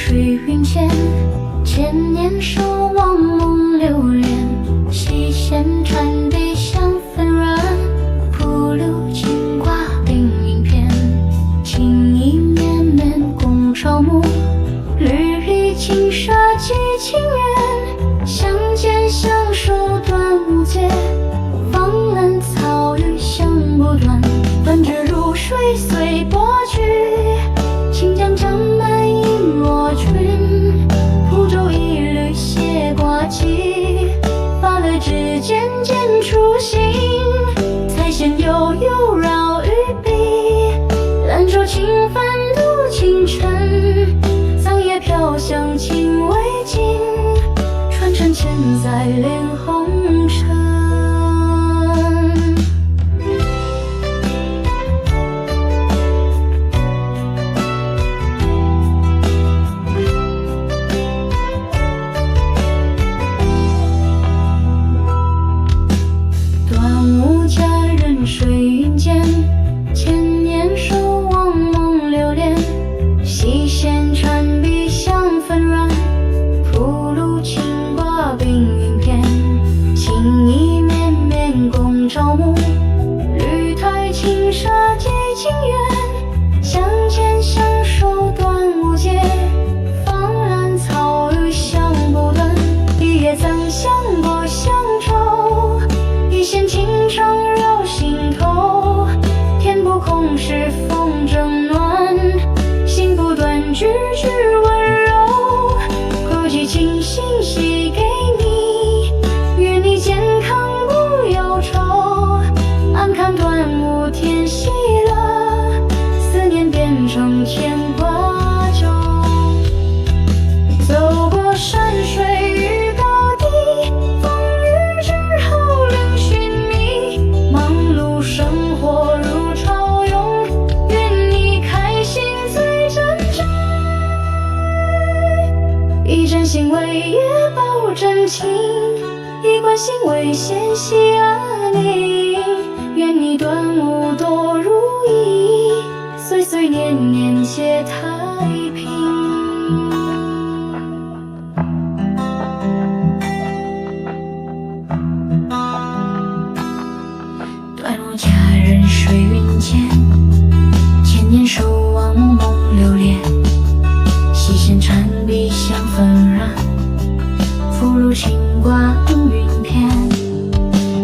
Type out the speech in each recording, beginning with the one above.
水云间，千年守望梦流连。细线穿笔香纷软，铺流金挂冰云片。情意绵绵共朝暮，缕缕轻纱寄情缘。相见相守断无界，芳兰草雨香不断。断指如水随波去，清江江满影若群。蒲舟一缕斜挂起，发了指尖间初心。彩线悠悠绕玉臂，兰舟轻帆渡清晨。桑叶飘香情未尽，传承千载恋红尘。水云间，千年守望梦流连。细线穿笔香纷软，铺路轻挂冰云片。情意绵绵共朝暮，绿台轻纱寄情缘。相见相守断无界，芳兰草雨香不断。一叶藏香不相酬，一线情长绕心头。天不空是风正暖，心不断句句温柔。勾起情心系给你，愿你健康不忧愁。暗看端午天喜乐，思念变成牵挂酒。走过山水与高低，风雨之后另寻觅。忙碌生活如潮涌，愿你开心最真挚。一针心为夜报真情，一贯心为纤细安宁。愿你端午多如意，岁岁年年皆太平。端午佳人水云间，千年守望梦流连。细线穿笔香纷软，拂路轻挂冰云片。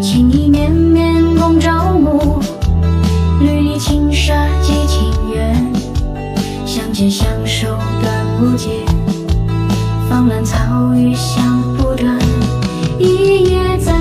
情意绵绵共朝暮，缕缕轻纱寄情缘。相见相守断无界，芳兰草雨香不断。一叶在